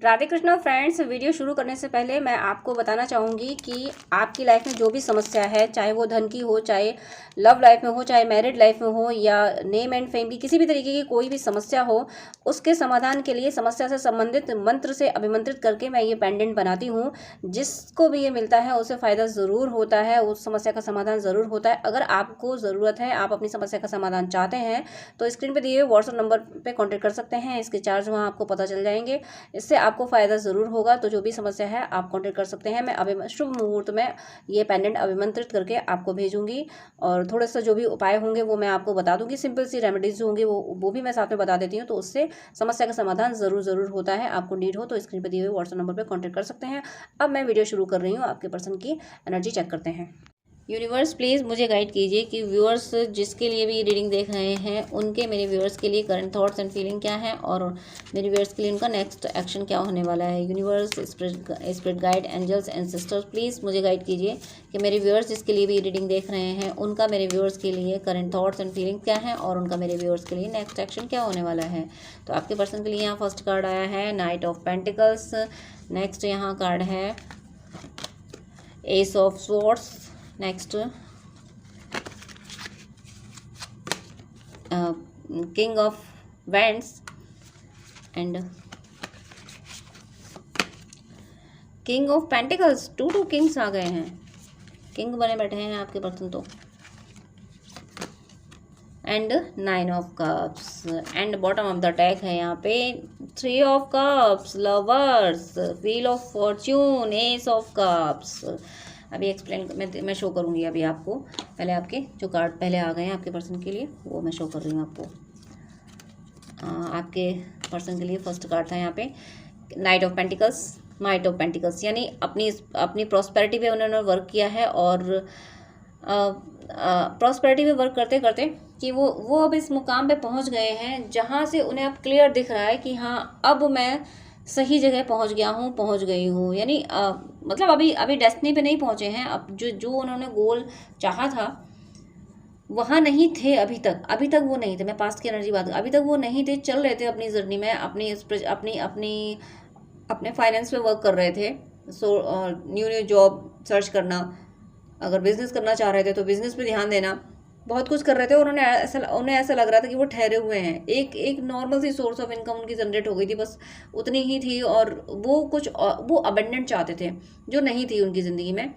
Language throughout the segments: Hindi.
राधे कृष्णा फ्रेंड्स। वीडियो शुरू करने से पहले मैं आपको बताना चाहूँगी कि आपकी लाइफ में जो भी समस्या है, चाहे वो धन की हो, चाहे लव लाइफ में हो, चाहे मैरिड लाइफ में हो, या नेम एंड फेम की किसी भी तरीके की कोई भी समस्या हो, उसके समाधान के लिए समस्या से संबंधित मंत्र से अभिमंत्रित करके मैं ये पेंडेंट बनाती हूँ। जिसको भी ये मिलता है उसे फ़ायदा ज़रूर होता है, उस समस्या का समाधान ज़रूर होता है। अगर आपको ज़रूरत है, आप अपनी समस्या का समाधान चाहते हैं, तो स्क्रीन पर दिए हुए व्हाट्सएप नंबर पर कॉन्टैक्ट कर सकते हैं। इसके चार्ज वहाँ आपको पता चल जाएंगे। इससे आपको फ़ायदा ज़रूर होगा। तो जो भी समस्या है आप कांटेक्ट कर सकते हैं। मैं अभी शुभ मुहूर्त में ये पेंडेंट अभिमंत्रित करके आपको भेजूंगी, और थोड़ा सा जो भी उपाय होंगे वो मैं आपको बता दूंगी। सिंपल सी रेमेडीज जो होंगी वो भी मैं साथ में बता देती हूँ, तो उससे समस्या का समाधान ज़रूर होता है। आपको नीड हो तो स्क्रीन पर दिए हुए व्हाट्सएप नंबर पर कॉन्टैक्ट कर सकते हैं। अब मैं वीडियो शुरू कर रही हूँ। आपके पर्सन की एनर्जी चेक करते हैं। यूनिवर्स प्लीज़ मुझे गाइड कीजिए कि व्यूअर्स जिसके लिए भी ये रीडिंग देख रहे हैं, उनके मेरे व्यूअर्स के लिए करंट थॉट्स एंड फीलिंग क्या है, और मेरे व्यूअर्स के लिए उनका नेक्स्ट एक्शन क्या होने वाला है। Universe, spirit guide, angels and sisters, please मुझे गाइड कीजिए कि मेरे व्यूअर्स जिसके लिए भी ये रीडिंग देख रहे हैं, उनका मेरे व्यूअर्स के लिए करंट थॉट्स एंड फीलिंग क्या है, और उनका मेरे व्यूअर्स के लिए नेक्स्ट एक्शन क्या होने वाला है। तो आपके पर्सन के लिए यहाँ फर्स्ट कार्ड आया है नाइट ऑफ पेंटिकल्स। नेक्स्ट यहाँ कार्ड है ace of swords. Next king of wands and king of pentacles. Two kings आ गए हैं, किंग बने बैठे हैं आपके पर्सन तो। And 9 of cups and bottom of the deck है यहाँ पे 3 of cups, lovers, wheel of fortune, ace of cups. अभी एक्सप्लेन मैं शो करूँगी अभी आपको। पहले आपके जो कार्ड पहले आ गए हैं आपके पर्सन के लिए वो मैं शो कर रही हूँ आपको। आपके पर्सन के लिए फर्स्ट कार्ड था यहाँ पे night of pentacles, night of pentacles, यानी अपनी प्रॉस्पेरिटी पे उन्होंने वर्क किया है, और प्रॉस्पेरिटी पे वर्क करते करते कि वो अब इस मुकाम पे पहुंच गए हैं जहां से उन्हें अब क्लियर दिख रहा है कि हाँ अब मैं सही जगह पहुंच गया हूँ, पहुंच गई हूँ। यानी मतलब अभी डेस्टिनी पे नहीं पहुंचे हैं। अब जो उन्होंने गोल चाहा था वहाँ नहीं थे अभी तक वो नहीं थे। मैं पास्ट की एनर्जी बात, अभी तक वो नहीं थे, चल रहे थे अपनी जर्नी में, अपने फाइनेंस पे वर्क कर रहे थे। न्यू जॉब सर्च करना, अगर बिजनेस करना चाह रहे थे तो बिजनेस पे ध्यान देना, बहुत कुछ कर रहे थे। उन्हें ऐसा लग रहा था कि वो ठहरे हुए हैं। एक नॉर्मल सी सोर्स ऑफ इनकम उनकी जनरेट हो गई थी, बस उतनी ही थी, और वो अबंडेंट चाहते थे जो नहीं थी उनकी ज़िंदगी में।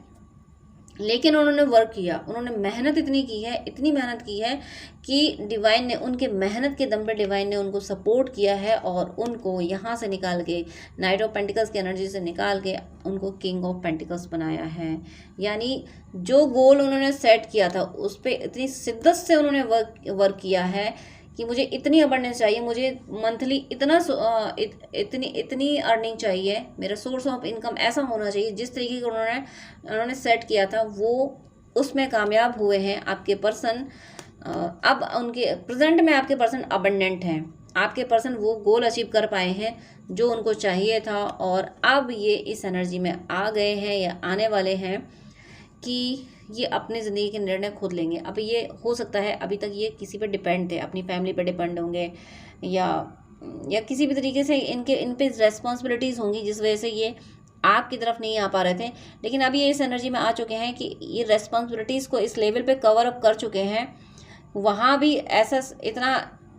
लेकिन उन्होंने वर्क किया, उन्होंने मेहनत इतनी मेहनत की है कि डिवाइन ने उनके मेहनत के दम पे डिवाइन ने उनको सपोर्ट किया है, और उनको यहाँ से निकाल के नाइट ऑफ पेंटिकल्स की एनर्जी से निकाल के उनको किंग ऑफ पेंटिकल्स बनाया है। यानी जो गोल उन्होंने सेट किया था उस पर इतनी शिद्दत से उन्होंने वर्क किया है कि मुझे इतनी अबंडेंस चाहिए, मुझे मंथली इतनी अर्निंग चाहिए, मेरा सोर्स ऑफ इनकम ऐसा होना चाहिए। जिस तरीके का उन्होंने सेट किया था वो उसमें कामयाब हुए हैं आपके पर्सन। अब उनके प्रेजेंट में आपके पर्सन अबंडेंट हैं। आपके पर्सन वो गोल अचीव कर पाए हैं जो उनको चाहिए था, और अब ये इस एनर्जी में आ गए हैं या आने वाले हैं कि ये अपनी ज़िंदगी के निर्णय खुद लेंगे। अब ये हो सकता है अभी तक ये किसी पे डिपेंड थे, अपनी फैमिली पे डिपेंड होंगे, या किसी भी तरीके से इन पे रेस्पॉन्सिबिलिटीज़ होंगी जिस वजह से ये आपकी तरफ नहीं आ पा रहे थे। लेकिन अभी ये इस एनर्जी में आ चुके हैं कि ये रेस्पॉन्सिबिलिटीज़ को इस लेवल पे कवर अप कर चुके हैं। वहाँ भी ऐसा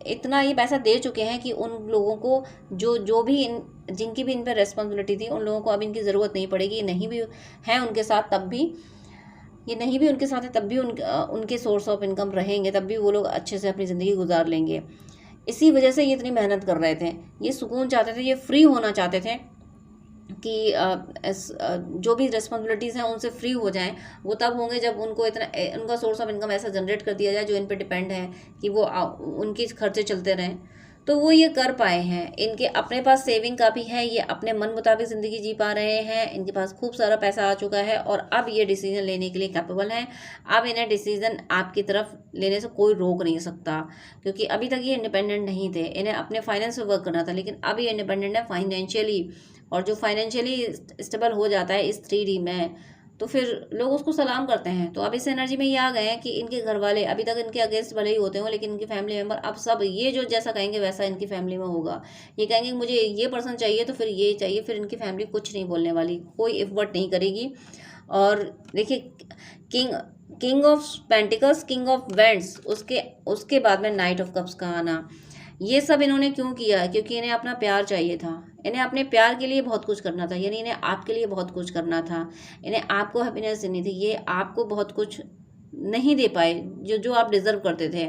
इतना ये पैसा दे चुके हैं कि उन लोगों को जो भी जिनकी भी इन पर रेस्पॉन्सिबिलिटी थी, उन लोगों को अब इनकी ज़रूरत नहीं पड़ेगी। नहीं भी हैं उनके साथ तब भी, ये नहीं भी उनके साथ है तब भी उनके सोर्स ऑफ इनकम रहेंगे, तब भी वो लोग अच्छे से अपनी ज़िंदगी गुजार लेंगे। इसी वजह से ये इतनी मेहनत कर रहे थे, ये सुकून चाहते थे, ये फ्री होना चाहते थे कि जो भी रिस्पॉन्सिबिलिटीज़ हैं उनसे फ्री हो जाएं। वो तब होंगे जब उनका सोर्स ऑफ इनकम ऐसा जनरेट कर दिया जाए जो इन पे डिपेंड है कि वो उनके खर्चे चलते रहें। तो वो ये कर पाए हैं। इनके अपने पास सेविंग का भी है, ये अपने मन मुताबिक ज़िंदगी जी पा रहे हैं। इनके पास खूब सारा पैसा आ चुका है, और अब ये डिसीजन लेने के लिए कैपेबल हैं। अब इन्हें डिसीजन आपकी तरफ लेने से कोई रोक नहीं सकता, क्योंकि अभी तक ये इंडिपेंडेंट नहीं थे। इन्हें अपने फाइनेंस पर वर्क करना था, लेकिन अब ये इंडिपेंडेंट है फाइनेंशियली। और जो फाइनेंशियली स्टेबल हो जाता है इस 3D में, तो फिर लोग उसको सलाम करते हैं। तो अब इस एनर्जी में ये आ गए हैं कि इनके घर वाले अभी तक इनके अगेंस्ट भले ही होते हो, लेकिन इनके फैमिली मेम्बर अब सब ये जो जैसा कहेंगे वैसा इनकी फैमिली में होगा। ये कहेंगे मुझे ये पर्सन चाहिए तो फिर ये चाहिए, फिर इनकी फैमिली कुछ नहीं बोलने वाली, कोई इफर्ट नहीं करेगी। और देखिए king of pentacles, king of vents, उसके बाद में नाइट ऑफ कप्स का आना, ये सब इन्होंने क्यों किया? क्योंकि इन्हें अपना प्यार चाहिए था। इन्हें अपने प्यार के लिए बहुत कुछ करना था, यानी इन्हें आपके लिए बहुत कुछ करना था, इन्हें आपको हैप्पीनेस देनी थी। ये आपको बहुत कुछ नहीं दे पाए जो आप डिजर्व करते थे,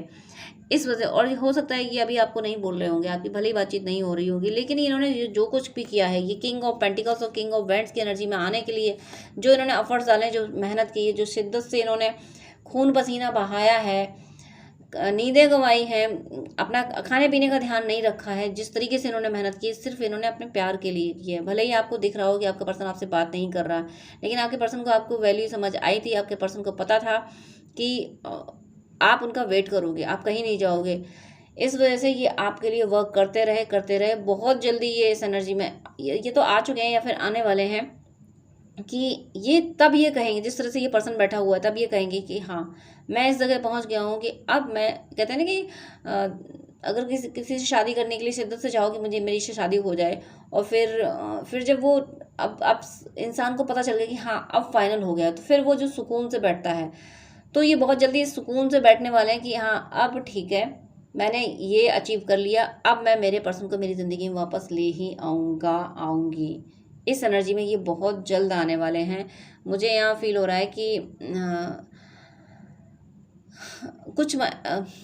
इस वजह। और हो सकता है कि अभी आपको नहीं बोल रहे होंगे, आपकी भली बातचीत नहीं हो रही होगी, लेकिन इन्होंने जो कुछ भी किया है, ये किंग ऑफ पेंटिकल्स और किंग ऑफ वेंट्स की एनर्जी में आने के लिए जो इन्होंने एफर्ट्स डाले, जो मेहनत की है, जो शिद्दत से इन्होंने खून पसीना बहाया है, नींदें गंवाई हैं, अपना खाने पीने का ध्यान नहीं रखा है, जिस तरीके से इन्होंने मेहनत की सिर्फ इन्होंने अपने प्यार के लिए की है। भले ही आपको दिख रहा हो कि आपका पर्सन आपसे बात नहीं कर रहा, लेकिन आपके पर्सन को आपको वैल्यू समझ आई थी, आपके पर्सन को पता था कि आप उनका वेट करोगे, आप कहीं नहीं जाओगे। इस वजह से ये आपके लिए वर्क करते रहे। बहुत जल्दी ये इस एनर्जी में ये तो आ चुके हैं या फिर आने वाले हैं कि ये तब ये कहेंगे, जिस तरह से ये पर्सन बैठा हुआ है तब ये कहेंगे कि हाँ मैं इस जगह पहुंच गया हूँ कि अब मैं, कहते हैं ना कि अगर किसी से शादी करने के लिए शिद्दत से चाहो कि मुझे मेरी से शादी हो जाए, और फिर जब वो अब इंसान को पता चल गया कि हाँ अब फाइनल हो गया, तो फिर वो जो सुकून से बैठता है, तो ये बहुत जल्दी इस सुकून से बैठने वाले हैं कि हाँ अब ठीक है, मैंने ये अचीव कर लिया, अब मैं मेरे पर्सन को मेरी ज़िंदगी में वापस ले ही आऊँगी। इस एनर्जी में ये बहुत जल्द आने वाले हैं। मुझे यहाँ फील हो रहा है कि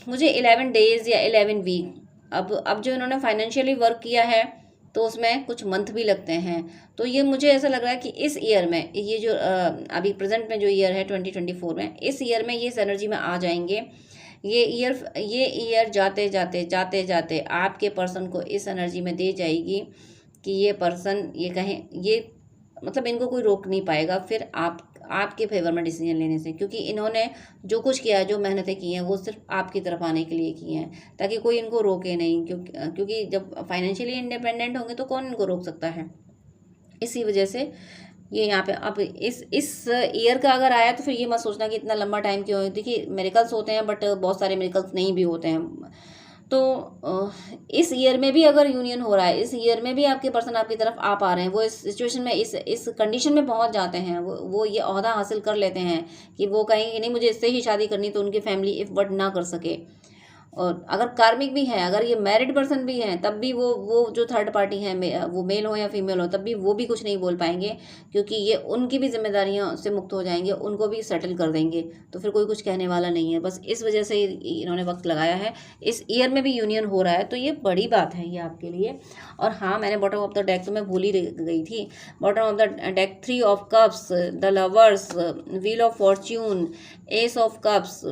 मुझे 11 डेज़ या 11 वीक, अब जो इन्होंने फाइनेंशियली वर्क किया है तो उसमें कुछ मंथ भी लगते हैं। तो ये मुझे ऐसा लग रहा है कि इस ईयर में, ये जो अभी प्रेजेंट में जो ईयर है 2024 में, इस ईयर में ये इस एनर्जी में आ जाएंगे। ये ईयर जाते जाते आपके पर्सन को इस एनर्जी में दे जाएगी कि ये पर्सन ये कहें, ये मतलब इनको कोई रोक नहीं पाएगा फिर आपके फेवर में डिसीजन लेने से, क्योंकि इन्होंने जो कुछ किया है, जो मेहनतें की हैं, वो सिर्फ आपकी तरफ आने के लिए की हैं, ताकि कोई इनको रोके नहीं। क्योंकि जब फाइनेंशियली इंडिपेंडेंट होंगे तो कौन इनको रोक सकता है। इसी वजह से ये यहाँ पे अब इस ईयर का अगर आया तो फिर ये मत सोचना कि इतना लंबा टाइम क्यों है। देखिए मिरेकल्स होते हैं, बट बहुत सारे मिरेकल्स नहीं भी होते हैं। तो इस ईयर में भी अगर यूनियन हो रहा है, इस ईयर में भी आपके पर्सन आपकी तरफ आ पा रहे हैं, वो इस सिचुएशन में, इस कंडीशन में पहुंच जाते हैं, वो ये ओहदा हासिल कर लेते हैं कि वो कहेंगे कि नहीं मुझे इससे ही शादी करनी, तो उनकी फैमिली इफ बट ना कर सके। और अगर कार्मिक भी है, अगर ये मैरिड पर्सन भी हैं, तब भी वो जो थर्ड पार्टी है, वो मेल हो या फीमेल हो, तब भी वो भी कुछ नहीं बोल पाएंगे, क्योंकि ये उनकी भी जिम्मेदारियों से मुक्त हो जाएंगे, उनको भी सेटल कर देंगे, तो फिर कोई कुछ कहने वाला नहीं है। बस इस वजह से इन्होंने वक्त लगाया है। इस ईयर में भी यूनियन हो रहा है, तो ये बड़ी बात है ये आपके लिए। और हाँ, मैंने बॉटम ऑफ द डेक तो मैं भूल ही गई थी। Bottom of the deck 3 of cups, the lovers, wheel of fortune, ace of cups,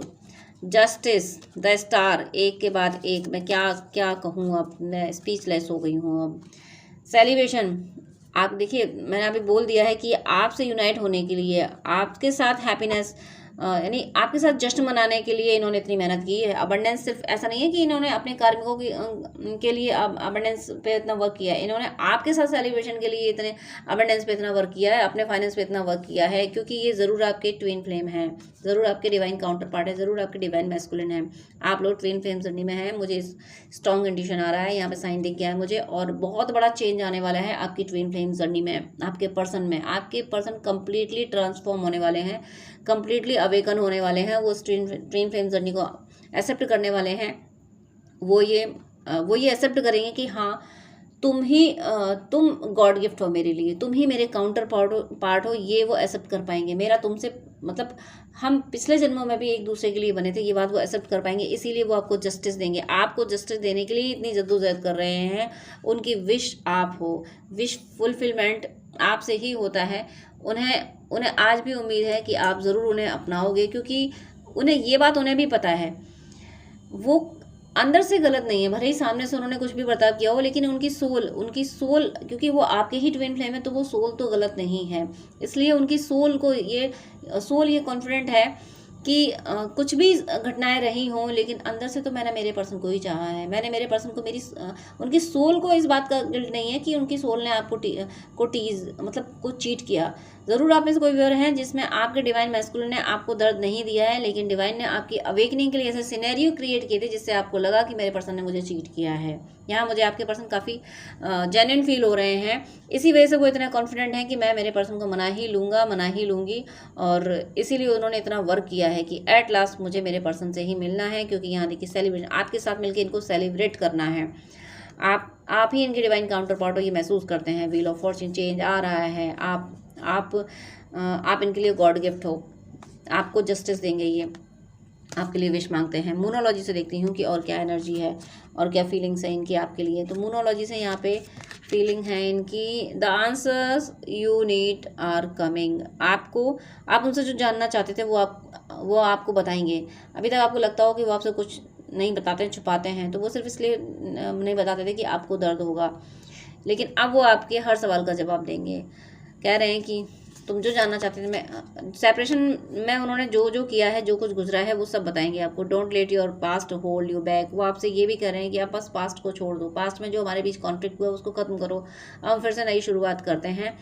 justice, the star, एक के बाद एक। मैं क्या कहूँ, अब मैं स्पीचलेस हो गई हूँ। अब सेलिब्रेशन, आप देखिए मैंने अभी बोल दिया है कि आपसे यूनाइट होने के लिए, आपके साथ हैप्पीनेस, यानी आपके साथ जश्न मनाने के लिए इन्होंने इतनी मेहनत की है। अबंडेंस सिर्फ ऐसा नहीं है कि इन्होंने अपने कार्मिकों के लिए अबंडेंस पे इतना वर्क किया है, इन्होंने आपके साथ सेलिब्रेशन के लिए इतने अबंडेंस पे इतना वर्क किया है, अपने फाइनेंस पे इतना वर्क किया है, क्योंकि ये ज़रूर आपके ट्विन फ्लेम हैं, ज़रूर आपके डिवाइन काउंटर पार्ट है, ज़रूर आपके डिवाइन मैस्कुलिन है। आप लोग ट्विन फ्लेम जर्नी में हैं, मुझे स्ट्रॉन्ग इंट्यूशन आ रहा है, यहाँ पे साइन दिख गया है मुझे। और बहुत बड़ा चेंज आने वाला है आपकी ट्विन फ्लेम जर्नी में, आपके पर्सन में। आपके पर्सन कंप्लीटली ट्रांसफॉर्म होने वाले हैं, कंप्लीटली अवेकन होने वाले हैं। वो ट्विन फ्लेम जर्नी को एक्सेप्ट करने वाले हैं। वो ये एक्सेप्ट करेंगे कि हाँ तुम गॉड गिफ्ट हो मेरे लिए, तुम ही मेरे काउंटर पार्ट हो, ये वो एक्सेप्ट कर पाएंगे। मेरा तुमसे मतलब हम पिछले जन्मों में भी एक दूसरे के लिए बने थे, ये बात वो एक्सेप्ट कर पाएंगे। इसीलिए वो आपको जस्टिस देंगे, आपको जस्टिस देने के लिए इतनी जद्दोजहद कर रहे हैं। उनकी विश आप हो, विश फुलफिलमेंट आपसे ही होता है। उन्हें आज भी उम्मीद है कि आप ज़रूर उन्हें अपनाओगे, क्योंकि उन्हें ये बात उन्हें भी पता है, वो अंदर से गलत नहीं है। भले ही सामने से उन्होंने कुछ भी बर्ताव किया हो, लेकिन उनकी सोल क्योंकि वो आपके ही ट्विन फ्लेम है, तो वो सोल तो गलत नहीं है। इसलिए उनकी सोल ये कॉन्फिडेंट है कि कुछ भी घटनाएं रही हों, लेकिन अंदर से तो मैंने मेरे पर्सन को ही चाहा है। मैंने मेरे पर्सन को उनकी सोल को इस बात का गिल्ट नहीं है कि उनकी सोल ने आपको टीज मतलब को चीट किया। ज़रूर आप में से कोई व्यूअर है जिसमें आपके डिवाइन मैस्कुलिन ने आपको दर्द नहीं दिया है, लेकिन डिवाइन ने आपकी अवेकनिंग के लिए ऐसे सिनेरियो क्रिएट किए थे जिससे आपको लगा कि मेरे पर्सन ने मुझे चीट किया है। यहाँ मुझे आपके पर्सन काफ़ी जेन्युइन फील हो रहे हैं। इसी वजह से वो इतना कॉन्फिडेंट हैं कि मैं मेरे पर्सन को मना ही लूँगा, मना ही लूँगी, और इसीलिए उन्होंने इतना वर्क किया है कि एट लास्ट मुझे मेरे पर्सन से ही मिलना है, क्योंकि यहाँ देखिए सेलिब्रेशन आपके साथ मिलकर इनको सेलिब्रेट करना है। आप ही इनके डिवाइन काउंटर पार्ट हो, ये महसूस करते हैं। व्हील ऑफ फॉर्च्यून चेंज आ रहा है। आप इनके लिए गॉड गिफ्ट हो, आपको जस्टिस देंगे, ये आपके लिए विश मांगते हैं। मूनोलॉजी से देखती हूँ कि और क्या एनर्जी है और क्या फीलिंग्स है इनकी आपके लिए। तो मूनोलॉजी से यहाँ पे फीलिंग है इनकी, the answers you need are coming. आप उनसे जो जानना चाहते थे वो आपको बताएंगे। अभी तक आपको लगता हो कि वो आपसे कुछ नहीं बताते, छुपाते हैं, तो वो सिर्फ इसलिए नहीं बताते थे कि आपको दर्द होगा, लेकिन अब वो आपके हर सवाल का जवाब देंगे। कह रहे हैं कि तुम जो जानना चाहते थे, मैं सेपरेशन में उन्होंने जो जो किया है, जो कुछ गुजरा है, वो सब बताएंगे आपको। Don't let your past hold you back. वो आपसे ये भी कह रहे हैं कि आप बस पास्ट को छोड़ दो, पास्ट में जो हमारे बीच कॉन्फ्लिक्ट हुआ उसको ख़त्म करो, हम फिर से नई शुरुआत करते हैं।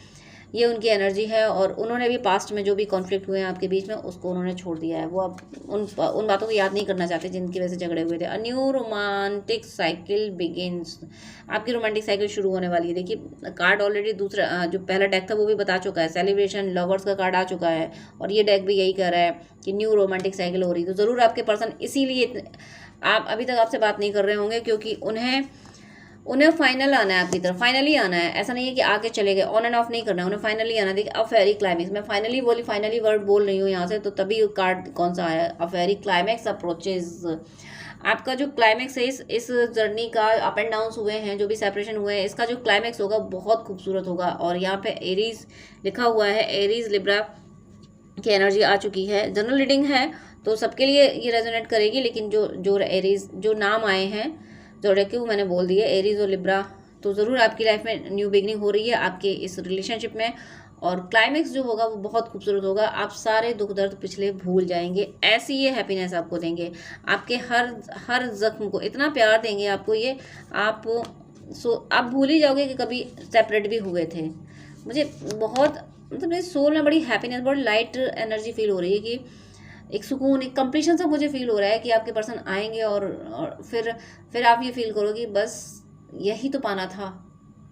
ये उनकी एनर्जी है, और उन्होंने भी पास्ट में जो भी कॉन्फ्लिक्ट हुए हैं आपके बीच में, उसको उन्होंने छोड़ दिया है। वो अब उन बातों को याद नहीं करना चाहते जिनकी वजह से झगड़े हुए थे। A new romantic cycle begins. आपकी रोमांटिक साइकिल शुरू होने वाली है। देखिए कार्ड ऑलरेडी दूसरा जो पहला डेक था वो भी बता चुका है, सेलिब्रेशन, लवर्स का कार्ड आ चुका है, और ये डेक भी यही कह रहा है कि न्यू रोमांटिक साइकिल हो रही है। तो ज़रूर आपके पर्सन इसीलिए आप अभी तक आपसे बात नहीं कर रहे होंगे, क्योंकि उन्हें फाइनल आना है आपकी तरफ, फाइनली आना है। ऐसा नहीं है कि आके चले गए, ऑन एंड ऑफ नहीं करना है, उन्हें फाइनली आना है। देखिए अफेरी क्लाइमेक्स, मैं फाइनली वर्ड बोल रही हूँ यहाँ से, तो तभी कार्ड कौन सा आया, अफेरी क्लाइमेक्स अप्रोचेज। आपका जो क्लाइमेक्स है इस जर्नी का, अप एंड डाउन्स हुए हैं, जो भी सेपरेशन हुए हैं, इसका जो क्लाइमेक्स होगा बहुत खूबसूरत होगा। और यहाँ पे एरीज लिखा हुआ है, एरीज लिब्रा की एनर्जी आ चुकी है। जनरल रीडिंग है तो सबके लिए ये रेजोनेट करेगी, लेकिन जो एरीज जो नाम आए हैं जोड़े के, वो मैंने बोल दिए, एरीज और लिब्रा, तो ज़रूर आपकी लाइफ में न्यू बिगनिंग हो रही है आपके इस रिलेशनशिप में। और क्लाइमेक्स जो होगा वो बहुत खूबसूरत होगा। आप सारे दुख दर्द पिछले भूल जाएंगे, ऐसी ये हैप्पीनेस आपको देंगे। आपके हर जख्म को इतना प्यार देंगे आपको ये, आप भूल ही जाओगे कि कभी सेपरेट भी हुए थे। मुझे बहुत मतलब मेरे सोल में बड़ी हैप्पीनेस, बड़ी लाइट एनर्जी फील हो रही है कि एक सुकून, एक कंप्लीशन सा मुझे फील हो रहा है कि आपके पर्सन आएंगे, और फिर आप ये फील करोगे बस यही तो पाना था।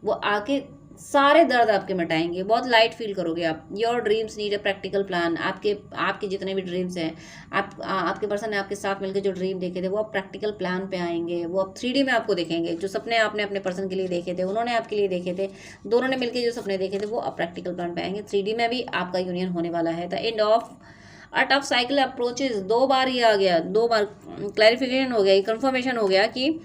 वो आके सारे दर्द आपके मिटाएंगे, बहुत लाइट फील करोगे आप। Your dreams need a practical plan. आपके जितने भी ड्रीम्स हैं, आपके पर्सन ने आपके साथ मिलकर जो ड्रीम देखे थे, वो अब प्रैक्टिकल प्लान पे आएंगे। वो अब 3D में आपको देखेंगे। जो सपने आपने अपने पर्सन के लिए देखे थे, उन्होंने आपके लिए देखे थे, दोनों ने मिलकर जो सपने देखे थे, वो अब प्रैक्टिकल प्लान पे आएंगे। 3D में भी आपका यूनियन होने वाला है। The end of a tough cycle approaches, 2 बार ये आ गया, 2 बार क्लैरिफिकेशन हो गया, कंफर्मेशन हो गया कि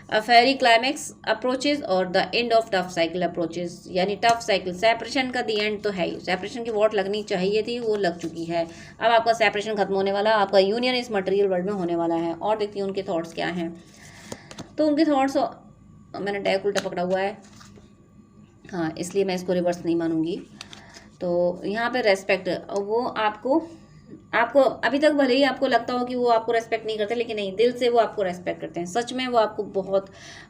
अ फेरी क्लाइमेक्स अप्रोचेज और the end of tough cycle approaches, यानी टफ साइकिल सेपरेशन का दी एंड तो है ही। सेपरेशन की वॉट लगनी चाहिए थी, वो लग चुकी है। अब आपका सेपरेशन खत्म होने वाला, आपका यूनियन इस मटेरियल वर्ल्ड में होने वाला है। और देखती हूँ उनके थॉट्स क्या हैं। तो उनके थॉट्स, मैंने डेक उल्टा पकड़ा हुआ है, हाँ, इसलिए मैं इसको रिवर्स नहीं मानूंगी। तो यहाँ पे रेस्पेक्ट, वो आपको अभी तक भले ही आपको लगता हो कि वो आपको रेस्पेक्ट नहीं करते, लेकिन नहीं, दिल से वो आपको रेस्पेक्ट करते हैं। सच में वो आपको बहुत,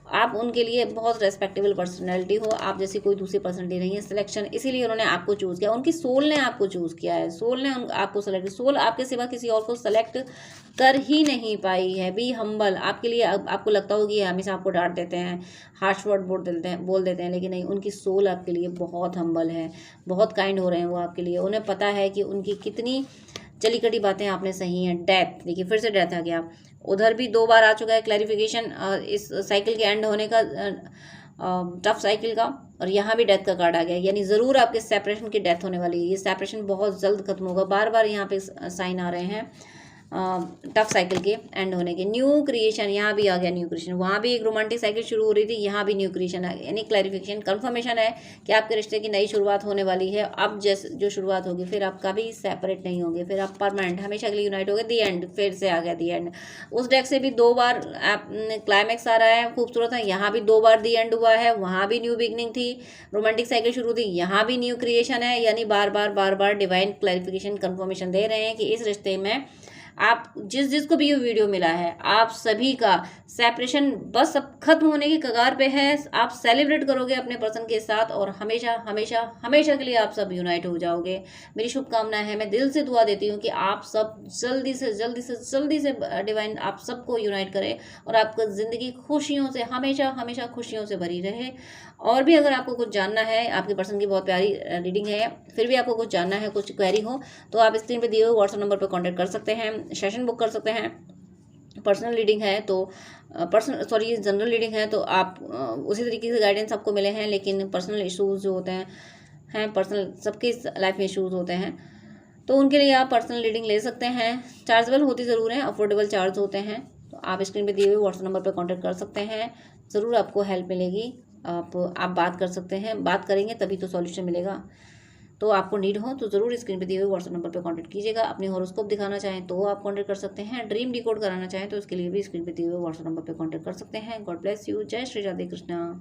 आप उनके लिए बहुत रेस्पेक्टेबल पर्सनैलिटी हो। आप जैसी कोई दूसरी पर्सनैलिटी नहीं है। सिलेक्शन, इसीलिए उन्होंने आपको चूज़ किया। उनकी सोल ने आपको चूज़ किया है, सोल ने आपको सेलेक्ट, सोल आपके सिवा किसी और को सेलेक्ट कर ही नहीं पाई है। Be humble. आपके लिए आपको लगता होगी हमेशा आपको डांट देते हैं, हार्श वर्ड बोल देते हैं, लेकिन नहीं, उनकी सोल आपके लिए बहुत हम्बल है, बहुत काइंड हो रहे हैं वो आपके लिए। उन्हें पता है कि उनकी कितनी चली कटी बातें आपने सही हैं। डेथ, देखिए फिर से डेथ आ गया, उधर भी 2 बार आ चुका है क्लैरिफिकेशन इस साइकिल के एंड होने का, टफ साइकिल का, और यहाँ भी डेथ का कार्ड आ गया, यानी ज़रूर आपके सेपरेशन की डेथ होने वाली है। ये सेपरेशन बहुत जल्द खत्म होगा। बार बार यहाँ पे साइन आ रहे हैं टफ साइकिल के एंड होने के। न्यू क्रिएशन, यहाँ भी आ गया न्यू क्रिएशन। वहाँ भी एक रोमांटिक साइकिल शुरू हो रही थी, यहाँ भी न्यू क्रिएशन आ गया, यानी क्लैरिफिकेशन, कंफर्मेशन है कि आपके रिश्ते की नई शुरुआत होने वाली है। अब जैसे जो शुरुआत होगी, फिर आप कभी सेपरेट नहीं होंगे, फिर आप परमानेंट हमेशा के लिए यूनाइट हो गए। दी एंड, फिर से आ गया दी एंड। उस डेक से भी 2 बार क्लाइमैक्स आ रहा है, खूबसूरत है। यहाँ भी 2 बार दी एंड हुआ है, वहाँ भी न्यू बिगनिंग थी, रोमांटिक साइकिल शुरू थी, यहाँ भी न्यू क्रिएशन है। यानी बार बार डिवाइन क्लैरिफिकेशन, कंफर्मेशन दे रहे हैं कि इस रिश्ते में आप जिसको भी ये वीडियो मिला है, आप सभी का सेपरेशन बस अब खत्म होने की कगार पे है। आप सेलिब्रेट करोगे अपने पर्सन के साथ और हमेशा हमेशा हमेशा के लिए आप सब यूनाइट हो जाओगे। मेरी शुभकामनाएं है, मैं दिल से दुआ देती हूँ कि आप सब जल्दी से जल्दी से जल्दी से डिवाइन आप सबको यूनाइट करे और आपकी ज़िंदगी खुशियों से हमेशा हमेशा खुशियों से भरी रहे। और भी अगर आपको कुछ जानना है, आपके पर्सन की बहुत प्यारी रीडिंग है, फिर भी आपको कुछ जानना है, कुछ क्वेरी हो, तो आप स्क्रीन पे दिए हुए व्हाट्सएप नंबर पर कांटेक्ट कर सकते हैं, सेशन बुक कर सकते हैं। पर्सनल रीडिंग है तो जनरल रीडिंग है तो आप उसी तरीके से गाइडेंस आपको मिले हैं, लेकिन पर्सनल इश्यूज जो होते हैं पर्सनल सबके लाइफ में इश्यूज होते हैं, तो उनके लिए आप पर्सनल रीडिंग ले सकते हैं। चार्जेबल होती ज़रूर है, अफोर्डेबल चार्ज होते हैं, तो आप स्क्रीन पे दिए हुए व्हाट्सएप नंबर पर कांटेक्ट कर सकते हैं। ज़रूर आपको हेल्प मिलेगी। आप बात कर सकते हैं, बात करेंगे तभी तो सॉल्यूशन मिलेगा। तो आपको नीड हो तो ज़रूर स्क्रीन पे दिए हुए व्हाट्सएप नंबर पे कांटेक्ट कीजिएगा। अपनी हॉरोस्कोप दिखाना चाहें तो आप कांटेक्ट कर सकते हैं। ड्रीम डिकोड कराना चाहें तो उसके लिए भी स्क्रीन पे दिए हुए व्हाट्सएप नंबर पे कांटेक्ट कर सकते हैं। God bless you. जय श्री राधे कृष्णा।